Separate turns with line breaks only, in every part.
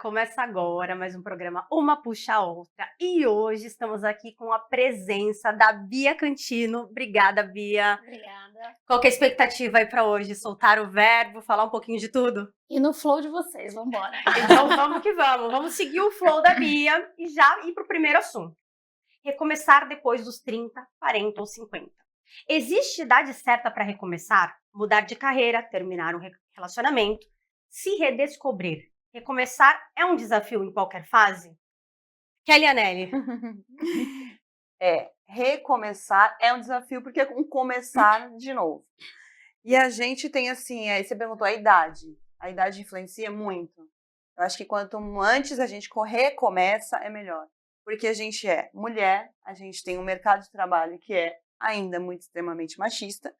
Começa agora mais um programa Uma Puxa a Outra. E hoje estamos aqui com a presença da Bia Cantino. Obrigada, Bia.
Obrigada.
Qual que é a expectativa aí para hoje? Soltar o verbo, falar um pouquinho de tudo?
E no flow de vocês, vamos embora.
Então vamos que vamos. Vamos seguir o flow da Bia e já ir para o primeiro assunto. Recomeçar depois dos 30, 40 ou 50. Existe idade certa para recomeçar? Mudar de carreira, terminar um relacionamento, se redescobrir. Recomeçar é um desafio em qualquer fase? Kelly Anelli.
Recomeçar é um desafio porque é um começar de novo. E a gente tem assim, aí você perguntou a idade. A idade influencia muito. Eu acho que quanto antes a gente recomeça, é melhor. Porque a gente é mulher, a gente tem um mercado de trabalho que é ainda muito extremamente machista,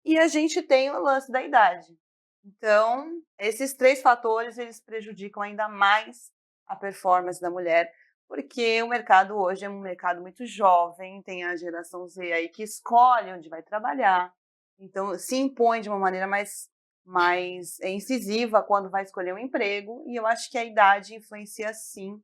e a gente tem o lance da idade. Então, esses três fatores, eles prejudicam ainda mais a performance da mulher, porque o mercado hoje é um mercado muito jovem, tem a geração Z aí que escolhe onde vai trabalhar, então se impõe de uma maneira mais incisiva quando vai escolher um emprego, e eu acho que a idade influencia sim.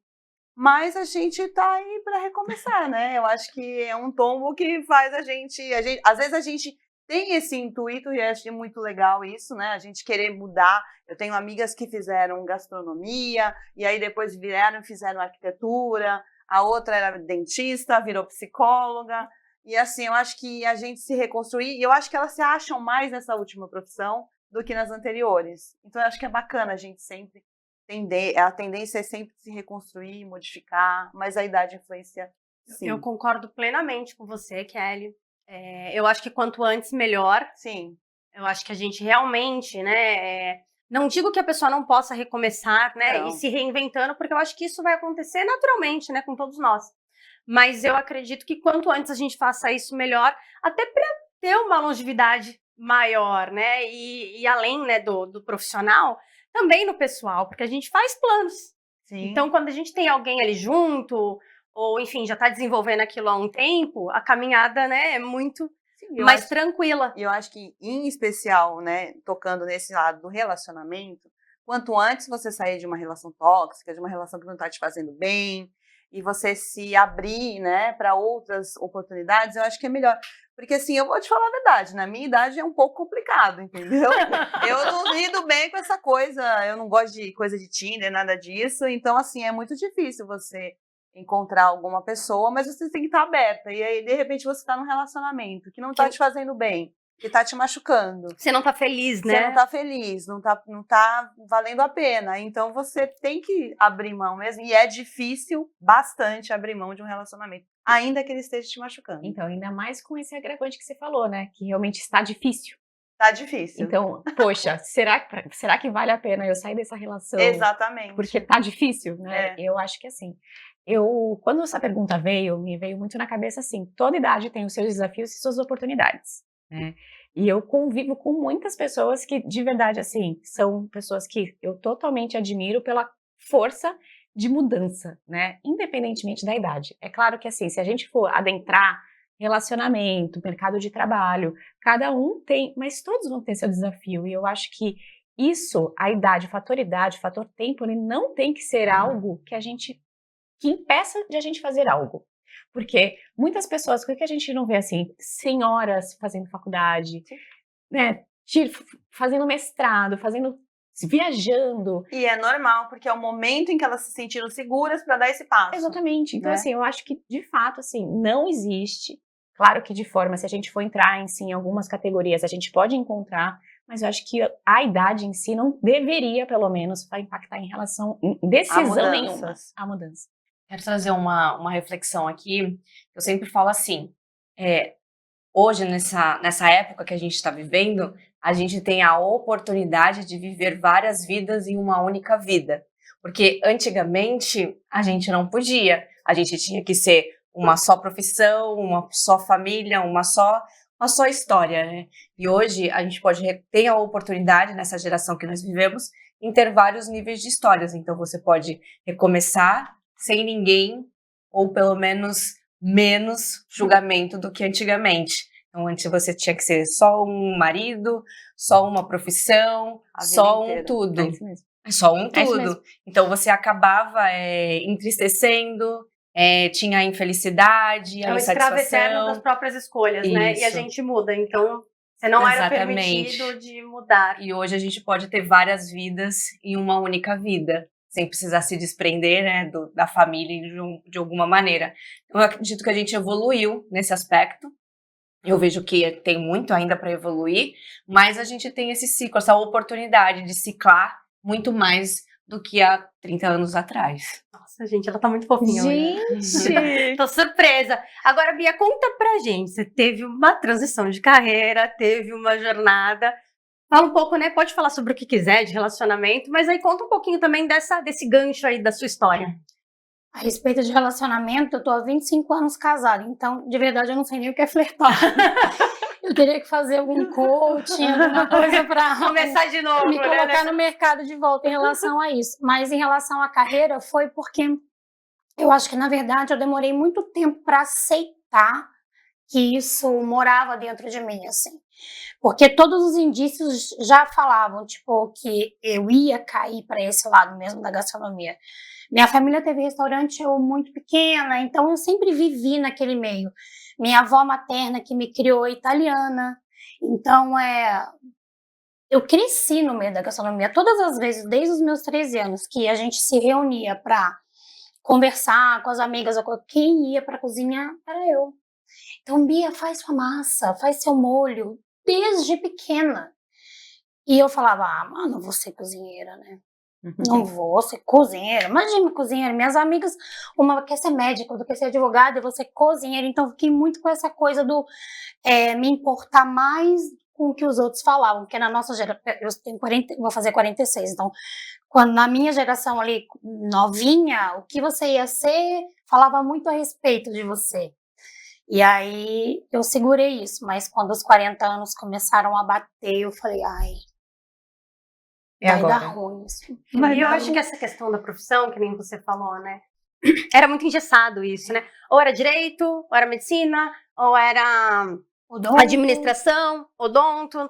Mas a gente está aí para recomeçar, né? Eu acho que é um tombo que faz a gente... Às vezes a gente tem esse intuito, e acho muito legal isso, né? A gente querer mudar. Eu tenho amigas que fizeram gastronomia, e aí depois fizeram arquitetura, a outra era dentista, virou psicóloga. E assim, eu acho que a gente se reconstruir, e eu acho que elas se acham mais nessa última profissão do que nas anteriores. Então eu acho que é bacana a gente sempre a tendência é sempre se reconstruir, modificar, mas a idade influencia sim.
Eu concordo plenamente com você, Kelly. Eu acho que quanto antes, melhor.
Sim.
Eu acho que a gente realmente, né... não digo que a pessoa não possa recomeçar, né?
Não.
E se reinventando, porque eu acho que isso vai acontecer naturalmente, né? Com todos nós. Mas eu acredito que quanto antes a gente faça isso, melhor. Até para ter uma longevidade maior, né? E além, né, do profissional, também no pessoal, porque a gente faz planos.
Sim.
Então, quando a gente tem alguém ali junto, ou enfim, já está desenvolvendo aquilo há um tempo, a caminhada, né, é muito mais tranquila.
E eu acho que, em especial, né, tocando nesse lado do relacionamento, quanto antes você sair de uma relação tóxica, de uma relação que não está te fazendo bem, e você se abrir, né, para outras oportunidades, eu acho que é melhor. Porque, assim, eu vou te falar a verdade, na minha idade é um pouco complicado, entendeu? Eu não lido bem com essa coisa, eu não gosto de coisa de Tinder, nada disso, então, assim, é muito difícil você encontrar alguma pessoa, mas você tem que estar aberta, e aí, de repente, você está num relacionamento que não está te fazendo bem, que tá te machucando.
Você não tá feliz, né?
Você não tá feliz, não tá valendo a pena. Então você tem que abrir mão mesmo. E é difícil bastante abrir mão de um relacionamento, ainda que ele esteja te machucando.
Então, ainda mais com esse agravante que você falou, né? Que realmente está difícil.
Tá difícil.
Então, poxa, será que vale a pena eu sair dessa relação?
Exatamente.
Porque tá difícil, né? Eu acho que assim, quando essa pergunta veio, me veio muito na cabeça assim, toda idade tem os seus desafios e suas oportunidades, né? E eu convivo com muitas pessoas que, de verdade, assim, são pessoas que eu totalmente admiro pela força de mudança, né? Independentemente da idade. É claro que, assim, se a gente for adentrar relacionamento, mercado de trabalho, cada um tem, mas todos vão ter seu desafio. E eu acho que isso, a idade, o fator tempo, ele não tem que ser algo que impeça de a gente fazer algo. Porque muitas pessoas, por que a gente não vê assim, senhoras fazendo faculdade, né, fazendo mestrado, viajando.
E é normal, porque é o momento em que elas se sentiram seguras para dar esse passo.
Exatamente. Então, assim, eu acho que, de fato, assim, não existe. Claro que de forma, se a gente for entrar em algumas categorias, a gente pode encontrar, mas eu acho que a idade em si não deveria, pelo menos, impactar em relação, em decisão nenhuma, a mudança.
Quero trazer uma reflexão aqui. Eu sempre falo assim, hoje, nessa época que a gente está vivendo, a gente tem a oportunidade de viver várias vidas em uma única vida. Porque antigamente a gente não podia, a gente tinha que ser uma só profissão, uma só família, uma só história, né? E hoje a gente tem a oportunidade, nessa geração que nós vivemos, em ter vários níveis de histórias. Então você pode recomeçar sem ninguém, ou pelo menos menos julgamento do que antigamente. Então, antes você tinha que ser só um marido, só uma profissão, só um tudo.
É isso mesmo.
É só um
É isso
tudo.
mesmo.
Então você acabava entristecendo, tinha a infelicidade,
É
a
um escravo eterno das
insatisfação.
próprias escolhas, né? E a
Isso.
gente muda, então você não era
Exatamente.
permitido de mudar.
E hoje a gente pode ter várias vidas em uma única vida, sem precisar se desprender, né, da família de alguma maneira. Eu acredito que a gente evoluiu nesse aspecto. Eu vejo que tem muito ainda para evoluir, mas a gente tem esse ciclo, essa oportunidade de ciclar muito mais do que há 30 anos atrás.
Nossa, gente, ela tá muito fofinha hoje.
Gente!
Tô surpresa. Agora, Bia, conta pra gente. Você teve uma transição de carreira, teve uma jornada. Fala um pouco, né? Pode falar sobre o que quiser de relacionamento, mas aí conta um pouquinho também desse gancho aí da sua história.
A respeito de relacionamento, eu tô há 25 anos casada, então, de verdade, eu não sei nem o que é flertar. Eu teria que fazer algum coaching, alguma coisa pra
Começar de novo,
me
né?
colocar no mercado de volta em relação a isso. Mas em relação à carreira, foi porque eu acho que, na verdade, eu demorei muito tempo para aceitar que isso morava dentro de mim, assim. Porque todos os indícios já falavam, tipo, que eu ia cair para esse lado mesmo da gastronomia. Minha família teve restaurante eu muito pequena, então eu sempre vivi naquele meio. Minha avó materna que me criou é italiana, então eu cresci no meio da gastronomia. Todas as vezes, desde os meus 13 anos, que a gente se reunia para conversar com as amigas, quem ia para a cozinha era eu. Então, Bia, faz sua massa, faz seu molho, desde pequena. E eu falava, mano, vou ser cozinheira, né? Não vou ser cozinheira. Imagina, cozinheira. Minhas amigas, uma quer ser médica, outra quer ser advogada, eu vou ser cozinheira. Então, fiquei muito com essa coisa do me importar mais com o que os outros falavam. Porque na nossa geração, eu tenho 40, vou fazer 46. Então, quando na minha geração ali, novinha, o que você ia ser, falava muito a respeito de você. E aí, eu segurei isso. Mas quando os 40 anos começaram a bater, eu falei, vai dar ruim isso.
E eu acho que essa questão da profissão, que nem você falou, né? Era muito engessado isso, né? Ou era direito, ou era medicina, ou era
Odonto.
administração, odonto.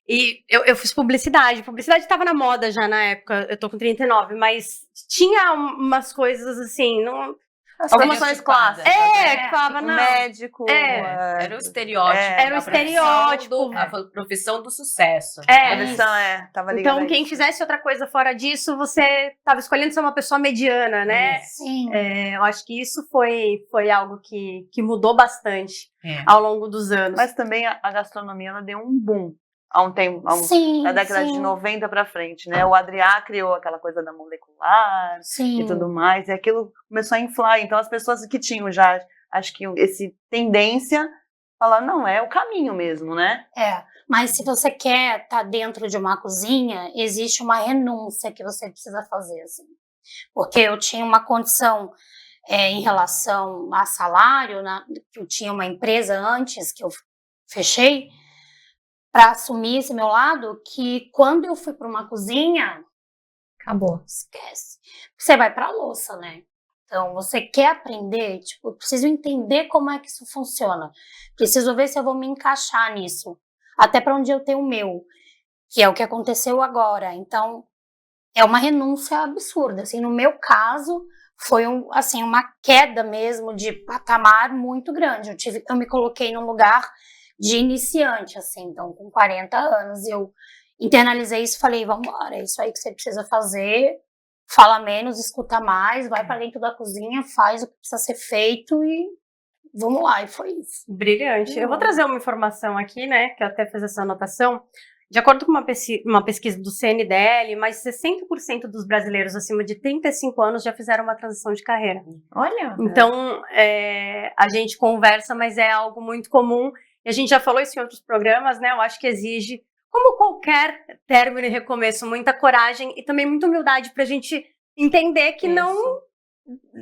E eu fiz publicidade. Publicidade estava na moda já na época, eu tô com 39, mas tinha umas coisas assim, não...
As profissões clássicas.
que falava, não.
Médico.
Era o estereótipo.
Era o estereótipo.
A profissão do sucesso.
Tava ligada
Então,
a
quem
isso.
fizesse outra coisa fora disso, você estava escolhendo ser uma pessoa mediana, né?
Sim.
Eu acho que isso foi algo que mudou bastante ao longo dos anos.
Mas também a gastronomia ela deu um boom há um tempo,
Sim,
da década de 90 para frente, né? O Adrià criou aquela coisa da molecular
Sim.
e tudo mais, e aquilo começou a inflar. Então as pessoas que tinham já, acho que esse tendência, falaram, não, é o caminho mesmo, né?
Mas se você quer estar dentro de uma cozinha, existe uma renúncia que você precisa fazer, assim. Porque eu tinha uma condição em relação a salário, que eu tinha uma empresa antes que eu fechei, para assumir esse meu lado, que quando eu fui para uma cozinha,
Acabou.
esquece. Você vai para a louça, né? Então, você quer aprender, tipo, eu preciso entender como é que isso funciona. Preciso ver se eu vou me encaixar nisso. Até para onde eu tenho o meu, que é o que aconteceu agora. Então, é uma renúncia absurda. Assim, no meu caso, foi uma queda mesmo de patamar muito grande. Eu me coloquei num lugar de iniciante, assim, então com 40 anos eu internalizei isso e falei, vamos embora, é isso aí que você precisa fazer, fala menos, escuta mais, vai para dentro da cozinha, faz o que precisa ser feito e vamos lá, e foi isso.
Brilhante. Eu vou trazer uma informação aqui, né, que eu até fiz essa anotação. De acordo com uma pesquisa do CNDL, mais de 60% dos brasileiros acima de 35 anos já fizeram uma transição de carreira.
Olha.
Então, a gente conversa, mas é algo muito comum. E a gente já falou isso em outros programas, né? Eu acho que exige, como qualquer término e recomeço, muita coragem e também muita humildade para a gente entender que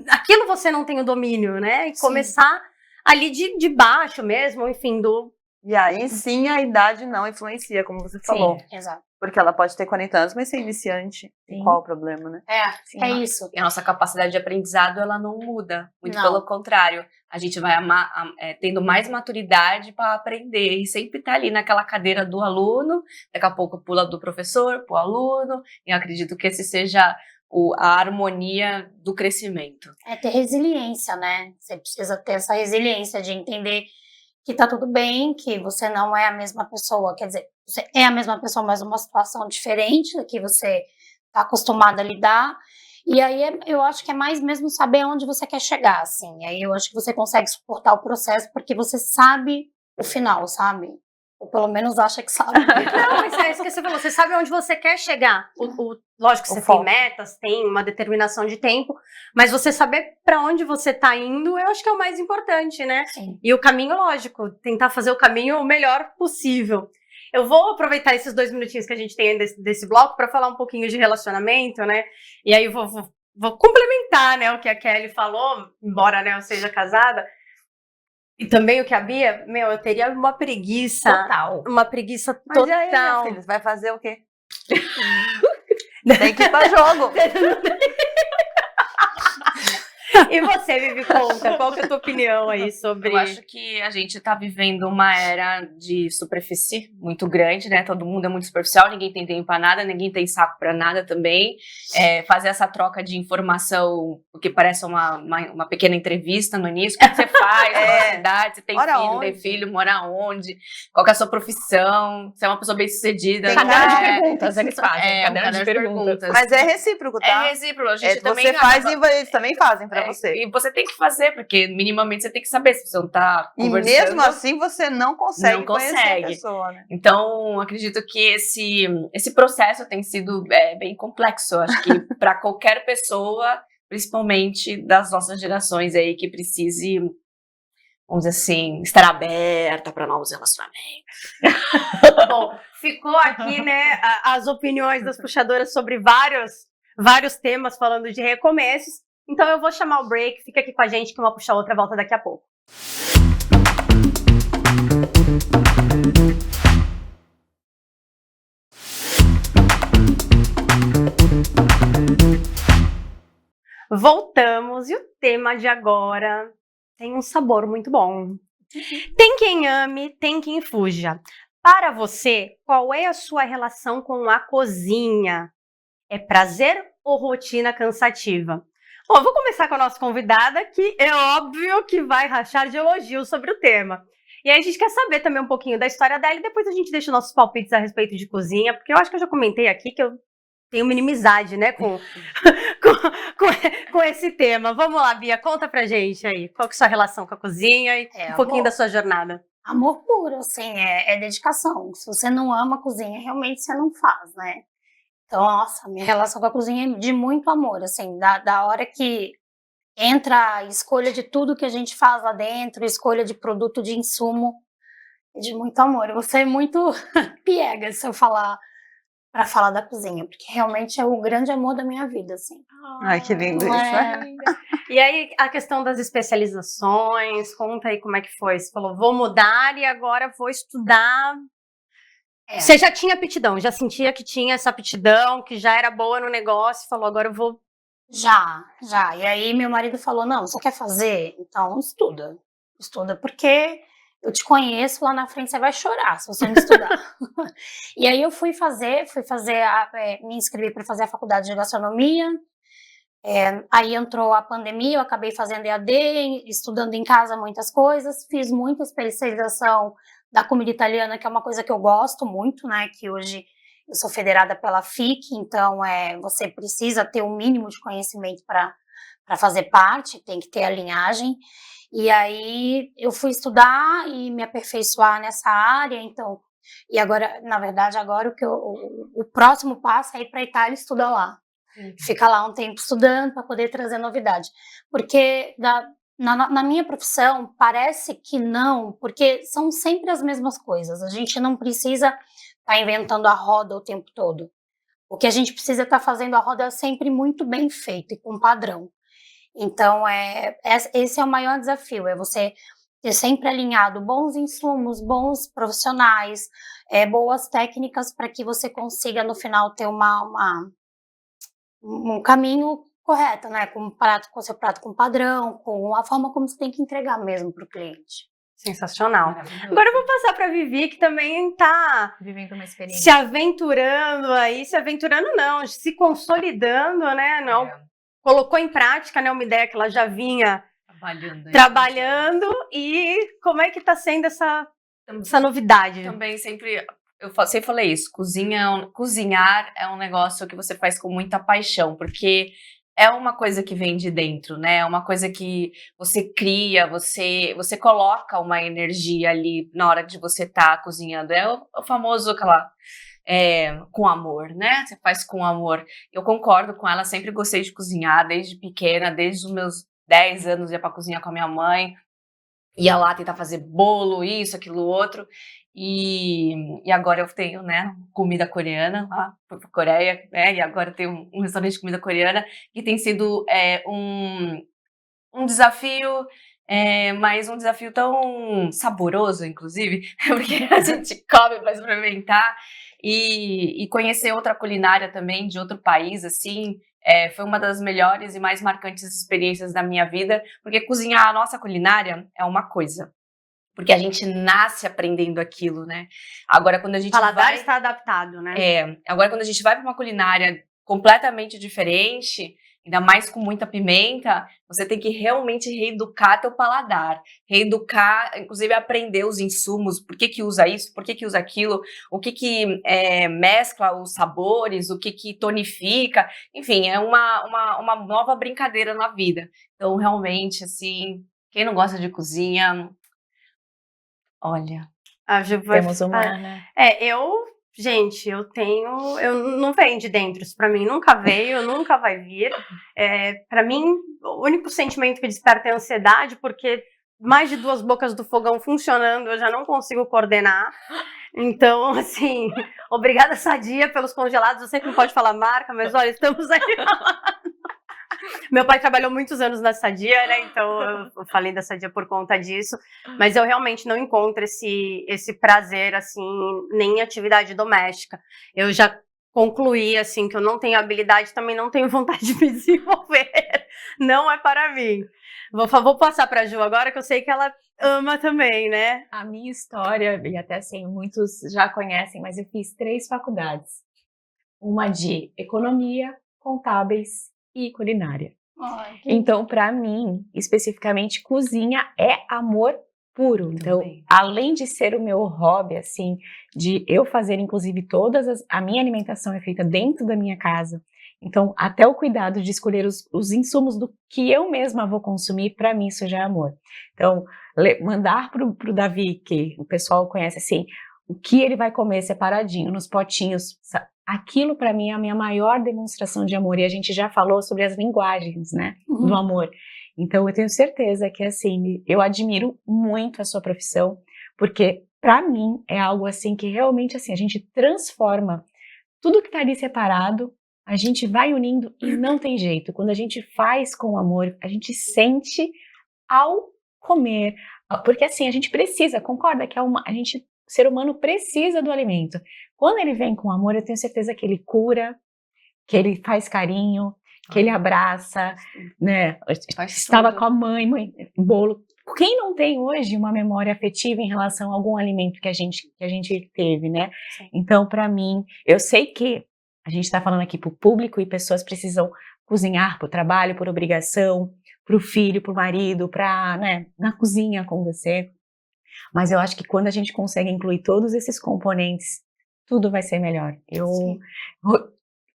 aquilo você não tem o domínio, né? E começar ali de baixo mesmo, enfim,
E aí sim a idade não influencia, como você falou.
Exato.
Porque ela pode ter 40 anos, mas ser iniciante.
Sim.
Qual o problema, né?
Sim.
É isso.
E a nossa capacidade de aprendizado, ela não muda. Muito
Não.
pelo contrário. A gente vai tendo mais maturidade para aprender. E sempre tá ali naquela cadeira do aluno. Daqui a pouco pula do professor pro aluno. E eu acredito que esse seja a harmonia do crescimento.
É ter resiliência, né? Você precisa ter essa resiliência de entender que tá tudo bem, que você não é a mesma pessoa, quer dizer, você é a mesma pessoa, mas uma situação diferente da que você tá acostumado a lidar. E aí eu acho que é mais mesmo saber onde você quer chegar, assim. Aí eu acho que você consegue suportar o processo porque você sabe o final, sabe? Ou pelo menos acha que sabe.
Não, mas é isso que você falou. Você sabe onde você quer chegar. Lógico que você tem metas, tem uma determinação de tempo, mas você saber para onde você tá indo, eu acho que é o mais importante, né?
Sim.
E o caminho, lógico, tentar fazer o caminho o melhor possível. Eu vou aproveitar esses 2 minutinhos que a gente tem aí desse bloco para falar um pouquinho de relacionamento, né? E aí eu vou complementar, né, o que a Kelly falou, embora, né, eu seja casada. E também o que a Bia, eu teria uma preguiça.
Total.
Uma preguiça
Mas
total.
e aí, minha filha, você vai fazer o quê? Tem que ir pra jogo.
E você, Vivi, conta, qual que é a tua opinião aí sobre...
Eu acho que a gente tá vivendo uma era de superfície muito grande, né? Todo mundo é muito superficial, ninguém tem tempo pra nada, ninguém tem saco pra nada também. Fazer essa troca de informação, porque parece uma pequena entrevista no início. O que você faz? Qual é a cidade? Você tem filho, não tem filho? Mora onde? Qual que é a sua profissão? Você é uma pessoa bem-sucedida?
Caderno de perguntas, eles fazem. Caderno de perguntas.
Mas é recíproco, tá?
É recíproco. A gente também
você faz e eles também fazem pra você.
E você tem que fazer, porque minimamente você tem que saber se você não tá conversando.
E mesmo assim você não consegue conhecer a pessoa, né?
Então, acredito que esse processo tem sido bem complexo. Acho que para qualquer pessoa, principalmente das nossas gerações aí, que precise, vamos dizer assim, estar aberta para novos relacionamentos.
Bom, ficou aqui, né, as opiniões das puxadoras sobre vários temas falando de recomeços. Então eu vou chamar o break, fica aqui com a gente que uma puxa a outra volta daqui a pouco. Voltamos e o tema de agora tem um sabor muito bom. Tem quem ame, tem quem fuja. Para você, qual é a sua relação com a cozinha? É prazer ou rotina cansativa? Bom, eu vou começar com a nossa convidada, que é óbvio que vai rachar de elogios sobre o tema. E aí a gente quer saber também um pouquinho da história dela e depois a gente deixa nossos palpites a respeito de cozinha, porque eu acho que eu já comentei aqui que eu tenho uma inimizade, né, com esse tema. Vamos lá, Bia, conta pra gente aí, qual que é a sua relação com a cozinha e um pouquinho da sua jornada.
Amor puro, assim, é dedicação. Se você não ama a cozinha, realmente você não faz, né? Então, nossa, minha relação com a cozinha é de muito amor, assim, da hora que entra a escolha de tudo que a gente faz lá dentro, escolha de produto, de insumo, é de muito amor. Eu vou ser muito piega se eu falar para falar da cozinha, porque realmente é o grande amor da minha vida, assim.
Ai, que lindo isso, né?
E aí, a questão das especializações, conta aí como é que foi. Você falou, vou mudar e agora vou estudar. Você já tinha aptidão, já sentia que tinha essa aptidão, que já era boa no negócio, falou, agora eu vou...
Já. E aí meu marido falou, não, você quer fazer? Então estuda. Estuda porque eu te conheço, lá na frente você vai chorar se você não estudar. E aí eu fui me inscrevi para fazer a faculdade de gastronomia. Aí entrou a pandemia, eu acabei fazendo EAD, estudando em casa muitas coisas, fiz muita especialização da comida italiana, que é uma coisa que eu gosto muito, né, que hoje eu sou federada pela FIC, então você precisa ter um mínimo de conhecimento para fazer parte, tem que ter a linhagem, e aí eu fui estudar e me aperfeiçoar nessa área, então, e agora, na verdade, agora o próximo passo é ir para a Itália estudar lá. Fica lá um tempo estudando para poder trazer novidade. Porque na minha profissão parece que não, porque são sempre as mesmas coisas. A gente não precisa estar inventando a roda o tempo todo. O que a gente precisa estar fazendo a roda sempre muito bem feito e com padrão. Então, esse é o maior desafio, é você ter sempre alinhado bons insumos, bons profissionais, boas técnicas para que você consiga no final ter um caminho correto, né? Com seu prato com padrão, com a forma como você tem que entregar mesmo para o cliente.
Sensacional. Agora eu vou passar para Vivi, que também está
Vivendo uma experiência.
se aventurando aí, não, se consolidando, né? Não, colocou em prática, né, uma ideia que ela já vinha trabalhando. E como é que está sendo essa novidade?
Também sempre falei isso, cozinhar é um negócio que você faz com muita paixão, porque é uma coisa que vem de dentro, né? É uma coisa que você cria, você coloca uma energia ali na hora de você estar cozinhando. É o famoso com amor, né? Você faz com amor. Eu concordo com ela, sempre gostei de cozinhar, desde pequena, desde os meus 10 anos ia pra cozinha com a minha mãe, ia lá tentar fazer bolo, isso, aquilo, outro. E agora eu tenho, né, comida coreana lá, fui pra Coreia, né, e agora eu tenho um restaurante de comida coreana que tem sido um desafio, mas um desafio tão saboroso, inclusive, porque a gente come para experimentar e conhecer outra culinária também de outro país, assim, foi uma das melhores e mais marcantes experiências da minha vida, porque cozinhar a nossa culinária é uma coisa. Porque a gente nasce aprendendo aquilo, né? Agora, quando a gente
O paladar está adaptado, né?
Agora, quando a gente vai para uma culinária completamente diferente, ainda mais com muita pimenta, você tem que realmente reeducar teu paladar. Reeducar, inclusive aprender os insumos, por que usa isso, por que usa aquilo, o que mescla os sabores, o que tonifica. Enfim, é uma nova brincadeira na vida. Então, realmente, assim, quem não gosta de cozinha... Olha,
temos uma, né?
Eu não venho de dentro, isso pra mim nunca veio, nunca vai vir. Pra mim, o único sentimento que desperta é ansiedade, porque mais de 2 bocas do fogão funcionando, eu já não consigo coordenar. Então, assim, obrigada, Sadia, pelos congelados. Eu sei que não pode falar marca, mas olha, estamos aí. Meu pai trabalhou muitos anos na Sadia, né? Então eu falei da Sadia por conta disso. Mas eu realmente não encontro esse prazer, assim, nem em atividade doméstica. Eu já concluí, assim, que eu não tenho habilidade, também não tenho vontade de me desenvolver. Não é para mim. Vou passar para a Ju agora, que eu sei que ela ama também, né?
A minha história, e até assim, muitos já conhecem, mas eu fiz 3 faculdades. Uma de economia, contábeis e culinária. Então, para mim, especificamente, cozinha é amor puro. Então, além de ser o meu hobby, assim, de eu fazer, inclusive, a minha alimentação é feita dentro da minha casa. Então, até o cuidado de escolher os insumos do que eu mesma vou consumir, para mim, isso já é amor. Então, mandar pro Davi, que o pessoal conhece, assim, o que ele vai comer separadinho, nos potinhos, aquilo para mim é a minha maior demonstração de amor, e a gente já falou sobre as linguagens, né, do amor. Então eu tenho certeza que, assim, eu admiro muito a sua profissão, porque para mim é algo assim que realmente, assim, a gente transforma tudo que tá ali separado, a gente vai unindo e não tem jeito. Quando a gente faz com amor, a gente sente ao comer, porque assim, a gente precisa, concorda que o ser humano precisa do alimento. Quando ele vem com amor, eu tenho certeza que ele cura, que ele faz carinho, que ele abraça, né? Estava com a mãe, bolo. Quem não tem hoje uma memória afetiva em relação a algum alimento que a gente teve, né? Sim. Então, para mim, eu sei que a gente está falando aqui para o público e pessoas precisam cozinhar por trabalho, por obrigação, para o filho, para o marido, né, na cozinha com você. Mas eu acho que quando a gente consegue incluir todos esses componentes, tudo vai ser melhor.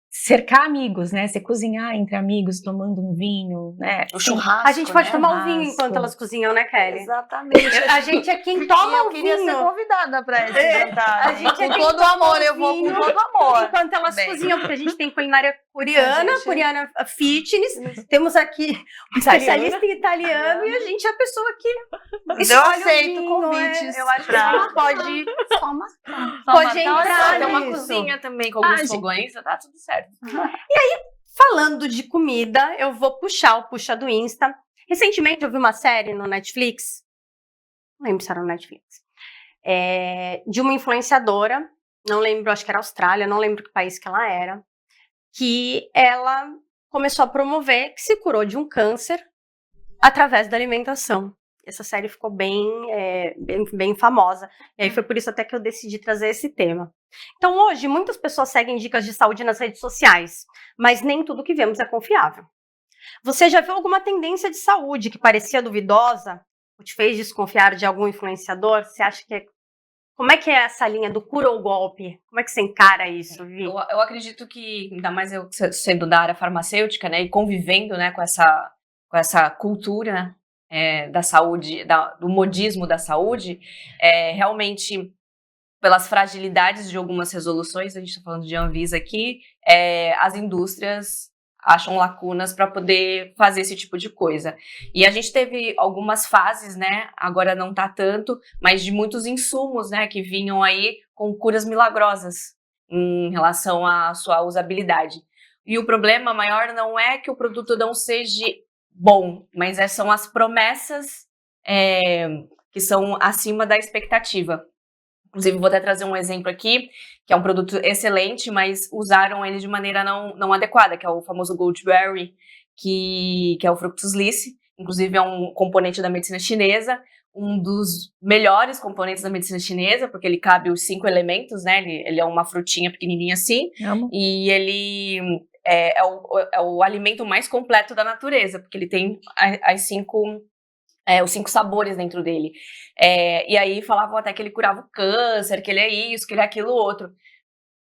Cercar amigos, né? Você cozinhar entre amigos, tomando um vinho, né?
O churrasco,
a gente pode
né?
tomar o vinho enquanto elas cozinham, né, Kelly?
Exatamente.
A gente é quem toma o vinho.
Eu queria ser convidada para esse jantar.
A gente é
com todo amor, eu vou com todo amor.
Enquanto elas cozinham, porque a gente tem culinária coreana, coreana fitness, temos aqui um especialista em italiano e a gente é a pessoa que
eu aceito convites.
Eu acho que a gente pode entrar
tem uma
nisso.
cozinha também com alguns fogões, tá tudo certo.
E aí, falando de comida, eu vou puxar o Puxa do Insta. Recentemente eu vi uma série no Netflix não lembro se era no Netflix, de uma influenciadora, não lembro, acho que era Austrália, não lembro que país que ela era, que ela começou a promover que se curou de um câncer através da alimentação. Essa série ficou bem famosa, e aí foi por isso até que eu decidi trazer esse tema. Então hoje, muitas pessoas seguem dicas de saúde nas redes sociais, mas nem tudo que vemos é confiável. Você já viu alguma tendência de saúde que parecia duvidosa, ou te fez desconfiar de algum influenciador? Você acha que como é que é essa linha do cura ou golpe? Como é que você encara isso, Vi?
Eu acredito que, ainda mais eu sendo da área farmacêutica, né, e convivendo, né, com essa cultura da saúde, do modismo da saúde, realmente, pelas fragilidades de algumas resoluções, a gente está falando de Anvisa aqui, as indústrias acham lacunas para poder fazer esse tipo de coisa. E a gente teve algumas fases, né, agora não tá tanto, mas de muitos insumos, né, que vinham aí com curas milagrosas em relação à sua usabilidade. E o problema maior não é que o produto não seja bom, mas são as promessas que são acima da expectativa. Inclusive, vou até trazer um exemplo aqui, que é um produto excelente, mas usaram ele de maneira não adequada, que é o famoso Goldberry, que é o Fructus Lisse. Inclusive, é um componente da medicina chinesa, um dos melhores componentes da medicina chinesa, porque ele cabe os 5 elementos, né? Ele é uma frutinha pequenininha assim, e ele é o alimento mais completo da natureza, porque ele tem os 5 sabores dentro dele. E aí falavam até que ele curava o câncer, que ele é isso, que ele é aquilo outro.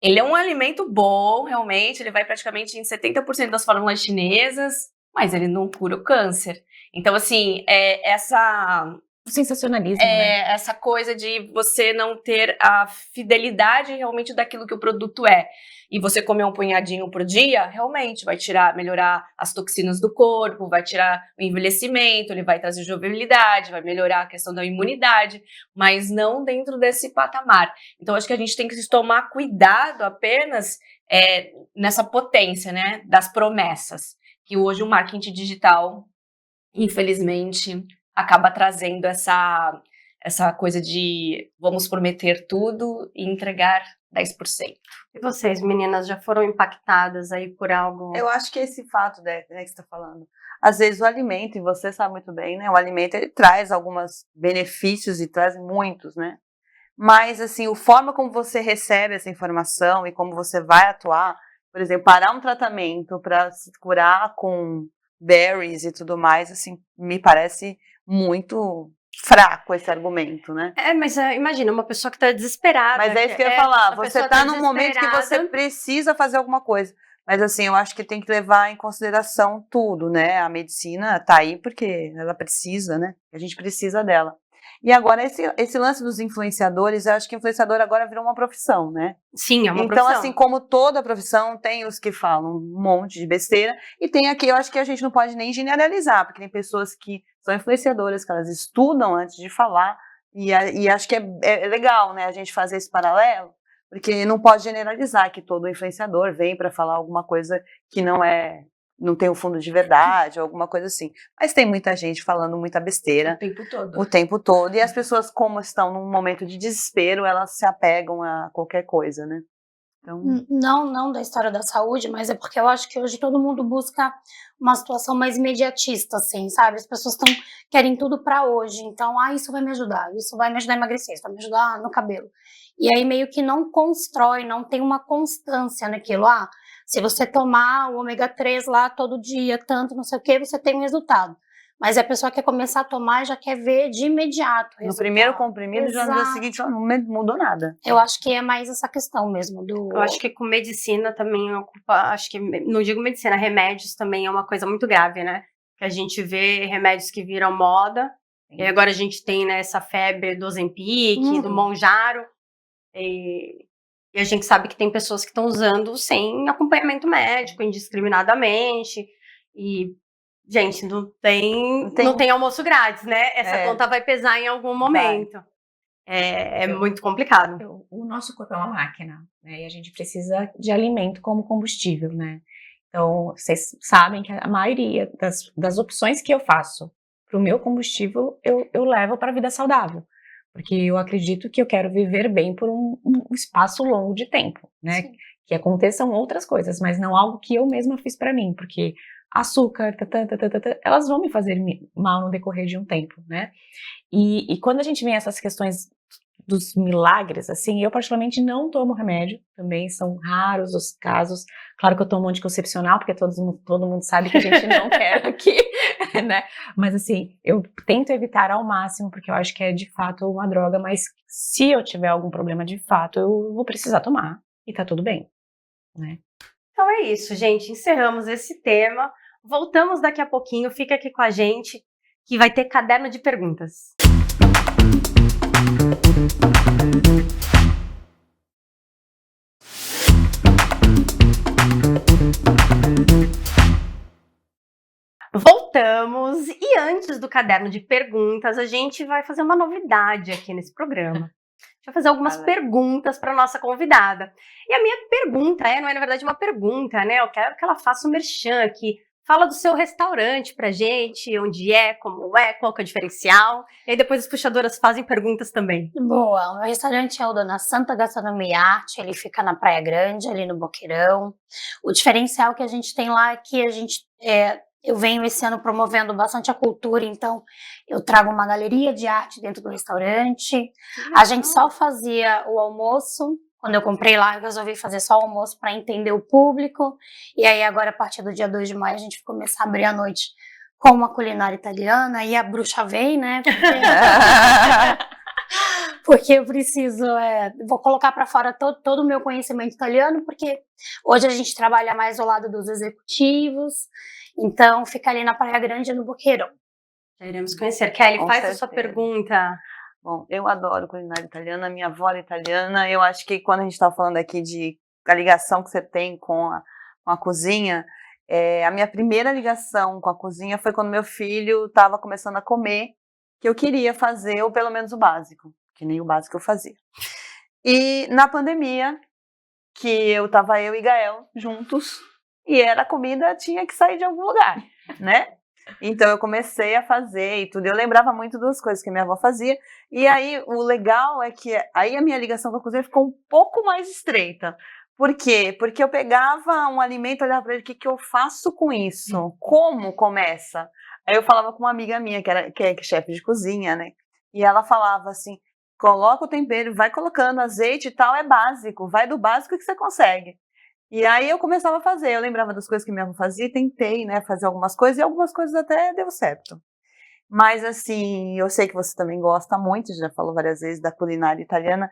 Ele é um alimento bom, realmente, ele vai praticamente em 70% das fórmulas chinesas, mas ele não cura o câncer. Então, assim,
O sensacionalismo, né?
Essa coisa de você não ter a fidelidade realmente daquilo que o produto é. E você comer um punhadinho por dia, realmente vai melhorar as toxinas do corpo, vai tirar o envelhecimento, ele vai trazer jovialidade, vai melhorar a questão da imunidade, mas não dentro desse patamar. Então, acho que a gente tem que tomar cuidado apenas nessa potência, né, das promessas, que hoje o marketing digital, infelizmente, acaba trazendo essa coisa de vamos prometer tudo e entregar 10%.
E vocês, meninas, já foram impactadas aí por algo?
Eu acho que esse fato, né, que você está falando, às vezes o alimento, e você sabe muito bem, né, o alimento ele traz alguns benefícios e traz muitos, né, mas assim, a forma como você recebe essa informação e como você vai atuar, por exemplo, parar um tratamento para se curar com berries e tudo mais, assim, me parece muito fraco esse argumento, né?
Mas imagina, uma pessoa que está desesperada.
Mas é isso que eu ia falar, você está num momento que você precisa fazer alguma coisa. Mas assim, eu acho que tem que levar em consideração tudo, né? A medicina está aí porque ela precisa, né? A gente precisa dela. E agora, esse lance dos influenciadores, eu acho que influenciador agora virou uma profissão, né?
Sim, é uma
profissão.
profissão.
Assim, como toda profissão, tem os que falam um monte de besteira, e tem aqui, eu acho que a gente não pode nem generalizar, porque tem pessoas que são influenciadoras, que elas estudam antes de falar, e acho que é legal, né, a gente fazer esse paralelo, porque não pode generalizar que todo influenciador vem para falar alguma coisa que não tem um fundo de verdade, ou alguma coisa assim. Mas tem muita gente falando muita besteira. O tempo todo. E as pessoas, como estão num momento de desespero, elas se apegam a qualquer coisa, né? Então...
Não da história da saúde, mas é porque eu acho que hoje todo mundo busca uma situação mais imediatista, assim, sabe? As pessoas querem tudo pra hoje. Então, isso vai me ajudar a emagrecer, isso vai me ajudar no cabelo. E aí meio que não constrói, não tem uma constância naquilo. Se você tomar o ômega 3 lá todo dia, tanto não sei o que, você tem um resultado. Mas a pessoa quer começar a tomar e já quer ver de imediato o resultado.
No primeiro comprimido, já no dia seguinte não mudou nada.
Eu acho que é mais essa questão mesmo.
Eu acho que com medicina também ocupa, acho que, não digo medicina, remédios também é uma coisa muito grave, né? Que a gente vê remédios que viram moda, e agora a gente tem, né, essa febre do Ozempic, do Mounjaro, e a gente sabe que tem pessoas que estão usando sem acompanhamento médico, indiscriminadamente, e, gente, não tem almoço grátis, né? Essa conta vai pesar em algum momento. É muito complicado.
O nosso corpo é uma máquina, né? E a gente precisa de alimento como combustível, né? Então, vocês sabem que a maioria das opções que eu faço pro meu combustível, eu levo para a vida saudável. Porque eu acredito que eu quero viver bem por um espaço longo de tempo, né?
Sim.
Que aconteçam outras coisas, mas não algo que eu mesma fiz para mim, porque açúcar, elas vão me fazer mal no decorrer de um tempo, né? E quando a gente vê essas questões dos milagres, assim, eu particularmente não tomo remédio, também são raros os casos. Claro que eu tomo anticoncepcional, porque todo mundo sabe que a gente não quer aqui, né? Mas assim, eu tento evitar ao máximo, porque eu acho que é de fato uma droga, mas se eu tiver algum problema de fato, eu vou precisar tomar, e tá tudo bem, né?
Então é isso, gente. Encerramos esse tema. Voltamos daqui a pouquinho. Fica aqui com a gente, que vai ter caderno de perguntas. Voltamos, e antes do caderno de perguntas, a gente vai fazer uma novidade aqui nesse programa. A gente vai fazer algumas perguntas para nossa convidada. E a minha pergunta não é na verdade uma pergunta, né? Eu quero que ela faça um merchan aqui. Fala do seu restaurante pra gente, onde é, como é, qual que é o diferencial. E aí depois as puxadoras fazem perguntas também.
Boa, o meu restaurante é o Dona Santa Gastronomia e Arte, ele fica na Praia Grande, ali no Boqueirão. O diferencial que a gente tem lá é que eu venho esse ano promovendo bastante a cultura, então eu trago uma galeria de arte dentro do restaurante. A gente só fazia o almoço. Quando eu comprei lá, eu resolvi fazer só o almoço para entender o público. E aí agora, a partir do dia 2 de maio, a gente vai começar a abrir a noite com uma culinária italiana. E a bruxa vem, né? Porque eu preciso, vou colocar para fora todo o meu conhecimento italiano, porque hoje a gente trabalha mais ao lado dos executivos. Então, fica ali na Praia Grande, no Boqueirão.
Já iremos conhecer. Kelly,
Com
faz
certeza.
a sua pergunta.
Bom, eu adoro culinária italiana, minha avó é italiana. Eu acho que quando a gente estava falando aqui da ligação que você tem com a cozinha, a minha primeira ligação com a cozinha foi quando meu filho estava começando a comer, que eu queria fazer, ou pelo menos o básico, que nem o básico eu fazia. E na pandemia, que eu e Gael juntos, e a comida tinha que sair de algum lugar, né? Então eu comecei a fazer e tudo. Eu lembrava muito das coisas que minha avó fazia. E aí o legal é que aí a minha ligação com a cozinha ficou um pouco mais estreita. Por quê? Porque eu pegava um alimento e olhava para ele, o que eu faço com isso? Como começa? Aí eu falava com uma amiga minha, que é chefe de cozinha, né? E ela falava assim, coloca o tempero, vai colocando azeite e tal, é básico. Vai do básico que você consegue. E aí eu começava a fazer, eu lembrava das coisas que minha avó fazia, tentei, né, fazer algumas coisas, e algumas coisas até deu certo. Mas assim, eu sei que você também gosta muito, já falou várias vezes, da culinária italiana.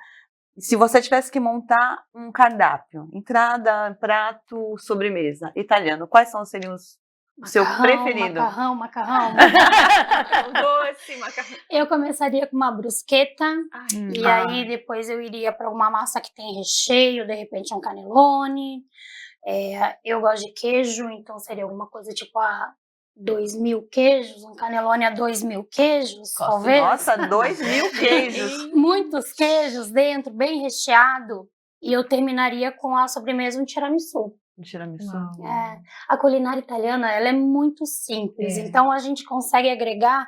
Se você tivesse que montar um cardápio, entrada, prato, sobremesa, italiano, quais seriam o seu preferido?
Macarrão.
Doce, macarrão.
Eu começaria com uma brusqueta, e
Ai.
aí depois eu iria para uma massa que tem recheio, de repente um cannelloni. Eu gosto de queijo, então seria alguma coisa tipo 2.000 queijos, um cannelloni a 2.000 queijos, talvez.
Nossa, 2.000 queijos.
Muitos queijos dentro, bem recheado. E eu terminaria com a sobremesa, um tiramisu.
Tiramisu.
A culinária italiana, ela é muito simples, então a gente consegue agregar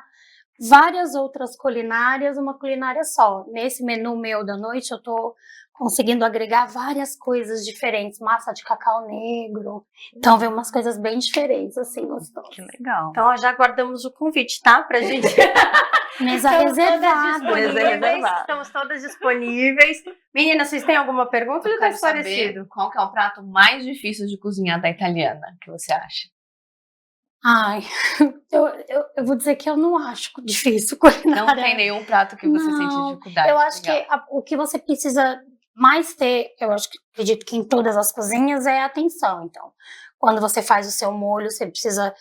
várias outras culinárias numa culinária só. Nesse menu meu da noite, eu tô conseguindo agregar várias coisas diferentes, massa de cacau negro, então vem umas coisas bem diferentes, assim, gostosas.
Que legal.
Então, ó, já guardamos o convite, tá? Pra gente.
Mesa
Estamos
reservada.
todas disponíveis. Estamos todas disponíveis. Meninas, vocês têm alguma pergunta ou
Eu
já tá
quero saber
esclarecido?
qual que é o prato mais difícil de cozinhar da italiana, que você acha?
Ai, eu vou dizer que eu não acho difícil culinária.
Não tem nenhum prato que você sente
Não,
dificuldade?
Eu acho
Legal.
que o que você precisa mais ter, acredito que em todas as cozinhas, é a atenção. Então, quando você faz o seu molho, você precisa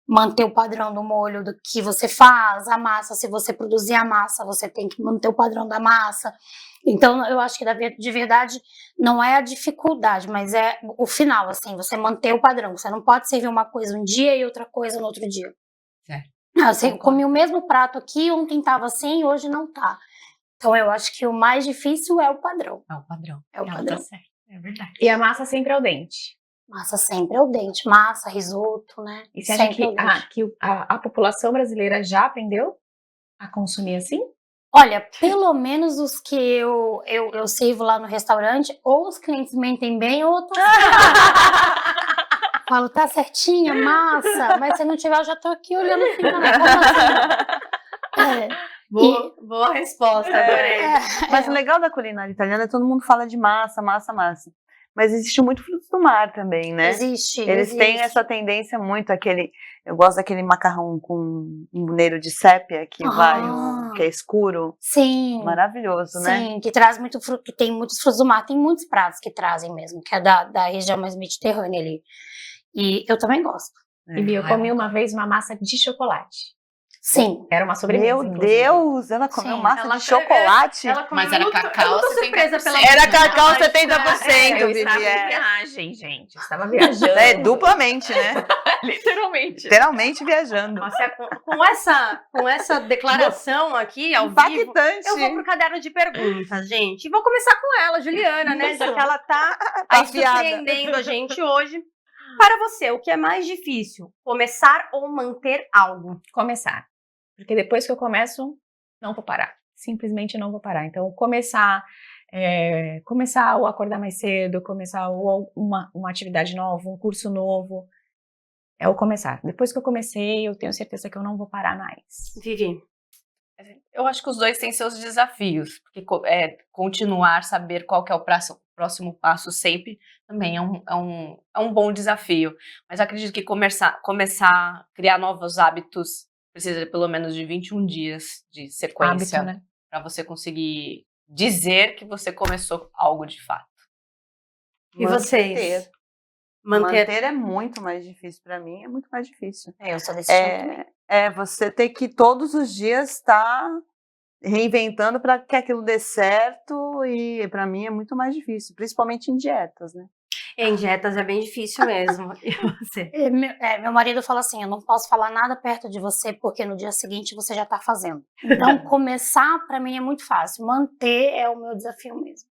manter o padrão do molho do que você faz, a massa, se você produzir a massa, você tem que manter o padrão da massa. Então, eu acho que de verdade não é a dificuldade, mas é o final, assim, você manter o padrão. Você não pode servir uma coisa um dia e outra coisa no outro dia.
Certo.
Você comi o mesmo prato aqui, ontem estava assim, hoje não tá. Então, eu acho que o mais difícil é o padrão.
É o padrão.
É o
Ela
padrão.
tá certa. É verdade.
E a massa sempre ao dente.
Massa sempre é o dente. Massa, risoto, né?
E você acha
Sempre
que,
é o dente.
a população brasileira já aprendeu a consumir assim?
Olha, pelo menos os que eu sirvo lá no restaurante, ou os clientes mentem bem, ou eu tô falo, tá certinha, massa, mas se não tiver, eu já tô aqui olhando assim também. Como assim?
Boa resposta, adorei.
Mas o legal da culinária italiana é que todo mundo fala de massa, massa, massa. Mas existe muito frutos do mar também, né?
Existe.
Eles têm essa tendência muito, eu gosto daquele macarrão com um muneiro de sépia, que que é escuro.
Sim.
Maravilhoso, né?
Sim, que traz muito fruto, que tem muitos frutos do mar, tem muitos pratos que trazem mesmo, que é da região mais mediterrânea ali. E eu também gosto.
E eu comi uma vez uma massa de chocolate.
Sim.
Era uma sobremesa,
Meu
inclusive.
Deus, ela comeu
Sim.
massa de chocolate?
Mas era cacau,
eu tô surpresa
70%.
pela
Era cacau
chocolate,
70%,
Eu estava em
Vivi.
viagem, gente. Eu estava viajando.
É, duplamente, né?
Literalmente.
Literalmente viajando.
Nossa, com essa declaração aqui, ao vivo,
Impactante.
eu vou pro caderno de perguntas, gente. E vou começar com ela, Juliana, né? Já que ela tá aí
afiada.
surpreendendo a gente hoje. Para você, o que é mais difícil? Começar ou manter algo?
Começar. Porque depois que eu começo, não vou parar. Simplesmente não vou parar. Então, começar ou acordar mais cedo, começar ou uma atividade nova, um curso novo, é o começar. Depois que eu comecei, eu tenho certeza que eu não vou parar mais.
Vivi.
Eu acho que os dois têm seus desafios, porque continuar, saber qual que é o próximo passo sempre, também é um bom desafio. Mas acredito que começar a criar novos hábitos precisa de pelo menos de 21 dias de sequência,
Hábito, né?
para você conseguir dizer que você começou algo de fato.
E vocês?
Manter é muito mais difícil para mim, é muito mais difícil.
Eu sou desse tipo também.
Você ter que todos os dias estar reinventando para que aquilo dê certo, e para mim é muito mais difícil, principalmente em dietas, né?
Em dietas é bem difícil mesmo. E você?
Meu marido fala assim, eu não posso falar nada perto de você, porque no dia seguinte você já tá fazendo. Então, começar para mim é muito fácil, manter é o meu desafio mesmo.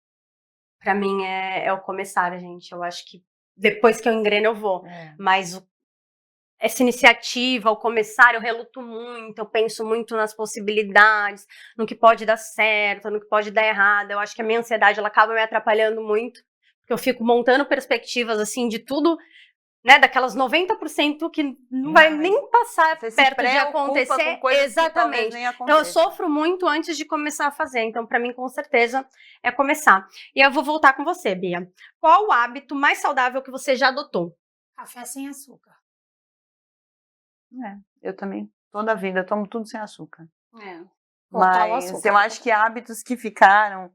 Pra mim é o começar, gente. Eu acho que depois que eu engreno eu vou. Mas essa iniciativa, ao começar, eu reluto muito, eu penso muito nas possibilidades, no que pode dar certo, no que pode dar errado. Eu acho que a minha ansiedade ela acaba me atrapalhando muito, porque eu fico montando perspectivas assim de tudo, né, daquelas 90% que não vai nem passar
Você se
perto de
preocupa
acontecer.
com coisas que talvez
Exatamente.
nem
Então eu
aconteçam.
sofro muito antes de começar a fazer. Então, pra mim, com certeza, é começar. E eu vou voltar com você, Bia. Qual o hábito mais saudável que você já adotou?
Café sem açúcar.
Eu também, toda a vida, eu tomo tudo sem açúcar.
Cortar o
Mas
açúcar.
eu acho que hábitos que ficaram,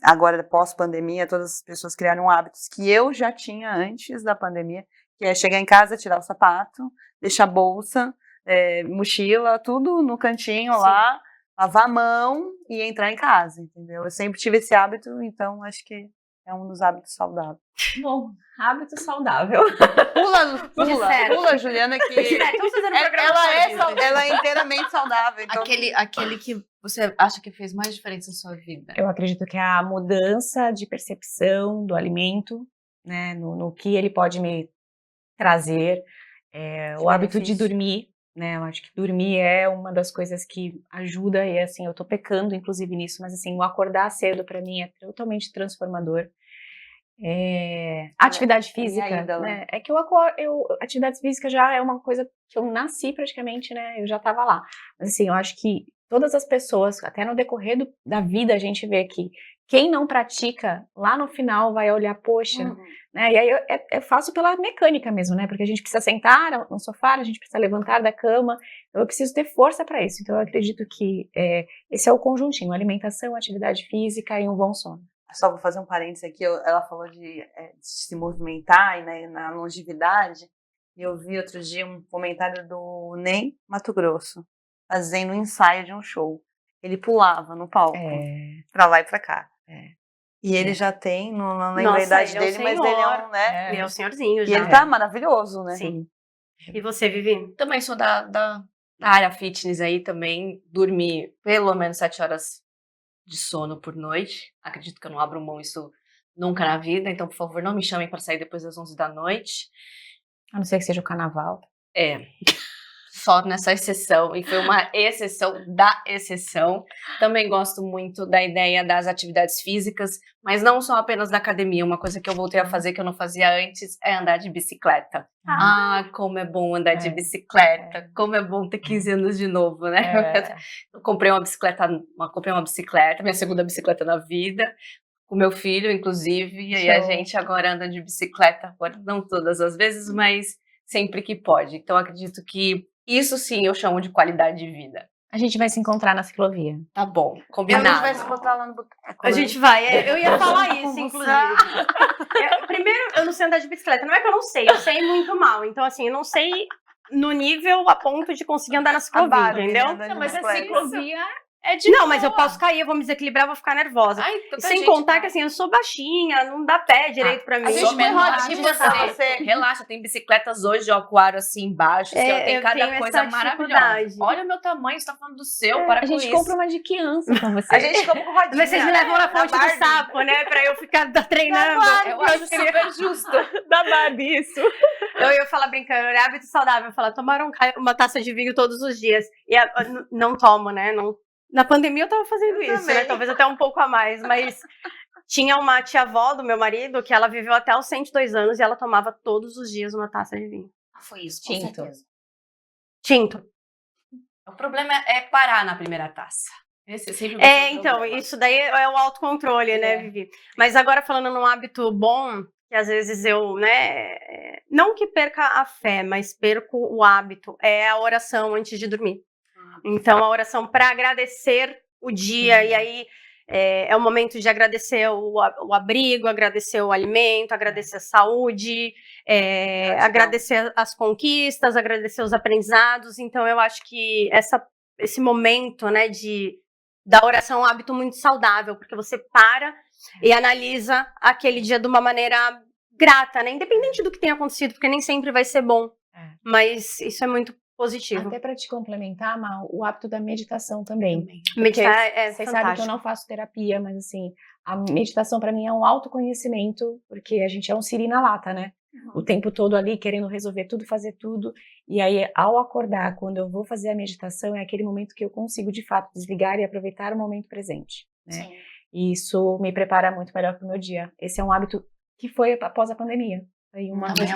agora pós-pandemia, todas as pessoas criaram hábitos que eu já tinha antes da pandemia, que é chegar em casa, tirar o sapato, deixar a bolsa, mochila, tudo no cantinho lá, lavar a mão e entrar em casa, entendeu? Eu sempre tive esse hábito, então acho que é um dos hábitos saudáveis.
Bom, hábito saudável.
Pula, Juliana, que
Estamos fazendo um programa
ela é inteiramente saudável. Então...
Aquele que você acha que fez mais diferença na sua vida?
Eu acredito que é a mudança de percepção do alimento, né, no que ele pode me trazer, o hábito de dormir, né, eu acho que dormir é uma das coisas que ajuda, e assim, eu tô pecando inclusive nisso, mas assim, o acordar cedo pra mim é totalmente transformador. Atividade física, né, é que atividade física já é uma coisa que eu nasci praticamente, né, eu já tava lá, mas assim, eu acho que todas as pessoas, até no decorrer da vida, a gente vê que quem não pratica, lá no final vai olhar, poxa, né? E aí eu faço pela mecânica mesmo, né? Porque a gente precisa sentar no sofá, a gente precisa levantar da cama, então eu preciso ter força para isso. Então eu acredito que esse é o conjuntinho, alimentação, atividade física e um bom sono.
Só vou fazer um parênteses aqui, ela falou de se movimentar e, né, na longevidade, e eu vi outro dia um comentário do Ney Mato Grosso, fazendo um ensaio de um show. Ele pulava no palco, pra lá e pra cá. E ele já tem, não lembro a idade dele, mas ele é um, né?
Ele é o senhorzinho já.
E ele tá maravilhoso, né?
Sim. E você, Vivi?
Também sou da área fitness aí também, dormir pelo menos 7 horas de sono por noite. Acredito que eu não abro mão isso nunca na vida, então, por favor, não me chamem para sair depois das 11 da noite.
A não ser que seja o carnaval.
Só nessa exceção, e foi uma exceção da exceção. Também gosto muito da ideia das atividades físicas, mas não só apenas da academia. Uma coisa que eu voltei a fazer que eu não fazia antes é andar de bicicleta. Como é bom andar de bicicleta, como é bom ter 15 anos de novo, né? Eu comprei uma bicicleta, minha segunda bicicleta na vida, com meu filho, inclusive, e aí a gente agora anda de bicicleta, agora não todas as vezes, mas sempre que pode. Então, acredito que isso sim eu chamo de qualidade de vida.
A gente vai se encontrar na ciclovia.
Tá bom,
A
combinado.
gente vai se encontrar lá no boteco.
A gente vai, eu ia falar isso, inclusive. Primeiro, eu não sei andar de bicicleta. Não é que eu não sei, eu sei muito mal. Então, assim, eu não sei no nível a ponto de conseguir andar na ciclovia, entendeu?
Não,
Mas a ciclovia
Não, mas eu posso cair, eu vou me desequilibrar, vou ficar nervosa. Sem contar que, assim, eu sou baixinha, não dá pé direito pra mim.
A gente foi
rodinha,
você.
Relaxa, tem bicicletas hoje de aquário assim embaixo, tem
eu
cada
tenho
coisa
essa
maravilhosa.
dificuldade.
Olha o meu tamanho, você tá falando do seu, para
a
com
gente
isso.
compra uma de criança com você.
A gente compra com rodinha.
Mas vocês me levam na fonte do
Barbie.
sapo, né? Pra eu ficar treinando.
Eu acho super justo.
Da Barbie, isso.
Eu ia falar brincando, é hábito saudável. Eu falar, tomar uma taça de vinho todos os dias. E não tomo, né? Não. Na pandemia eu tava fazendo isso, né? Talvez até um pouco a mais, mas tinha uma tia-avó do meu marido que ela viveu até os 102 anos e ela tomava todos os dias uma taça de vinho.
Foi isso,
Tinto.
com certeza.
Tinto.
O problema é parar na primeira taça. Esse sempre vai ser o
Então,
problema.
isso daí é o autocontrole, né, Vivi? Mas agora falando num hábito bom, que às vezes eu, né, não que perca a fé, mas perco o hábito, é a oração antes de dormir. Então, a oração para agradecer o dia, e aí é o momento de agradecer o abrigo, agradecer o alimento, agradecer a saúde, agradecer as conquistas, agradecer os aprendizados. Então, eu acho que esse momento, né, da oração é um hábito muito saudável, porque você para e analisa aquele dia de uma maneira grata, né? Independente do que tenha acontecido, porque nem sempre vai ser bom, mas isso é muito positivo.
Até para te complementar, Mal, o hábito da meditação também.
Meditar
Vocês sabem que eu não faço terapia, mas assim, a meditação para mim é um autoconhecimento, porque a gente é um siri na lata, né? O tempo todo ali querendo resolver tudo, fazer tudo. E aí, ao acordar, quando eu vou fazer a meditação, é aquele momento que eu consigo de fato desligar e aproveitar o momento presente, né?
Sim.
E isso me prepara muito melhor para o meu dia. Esse é um hábito que foi após a pandemia. Foi uma coisa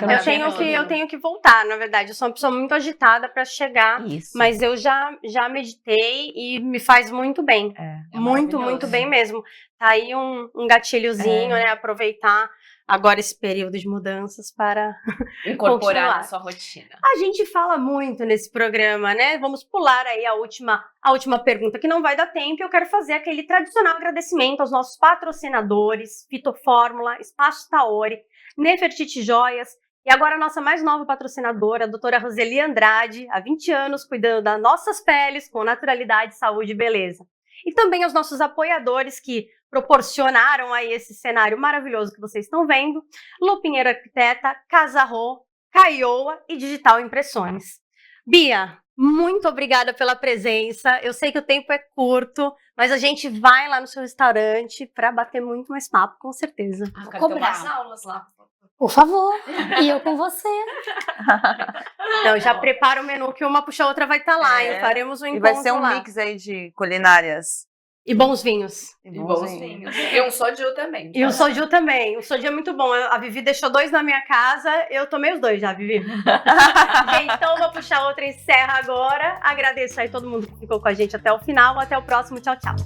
que
eu tenho que voltar, na verdade. Eu sou uma pessoa muito agitada para chegar,
Isso.
mas eu já meditei e me faz muito bem. Muito, muito bem mesmo. Tá aí um gatilhozinho, né? Aproveitar agora esse período de mudanças para
incorporar na sua rotina.
A gente fala muito nesse programa, né? Vamos pular aí a última pergunta, que não vai dar tempo. Eu quero fazer aquele tradicional agradecimento aos nossos patrocinadores, Fitofórmula, Espaço Taori, Nefertiti Joias, e agora a nossa mais nova patrocinadora, a doutora Roseli Andrade, há 20 anos cuidando das nossas peles com naturalidade, saúde e beleza. E também aos nossos apoiadores que proporcionaram aí esse cenário maravilhoso que vocês estão vendo, Lu Pinheiro Arquiteta, Casa Rô, Caioa e Digital Impressões. Bia, muito obrigada pela presença. Eu sei que o tempo é curto, mas a gente vai lá no seu restaurante para bater muito mais papo, com certeza.
Quero ter umas aulas lá.
Por favor, e eu com você.
Então, já prepara o menu que uma puxa a outra vai estar lá, hein? Faremos um encontro
E vai ser um
lá.
mix aí de culinárias.
E bons vinhos.
E bons vinhos. E um soju também.
E o soju também. O soju é muito bom. A Vivi deixou 2 na minha casa, eu tomei os 2 já, Vivi. Então, vou puxar outra e encerra agora. Agradeço aí todo mundo que ficou com a gente até o final. Até o próximo. Tchau, tchau.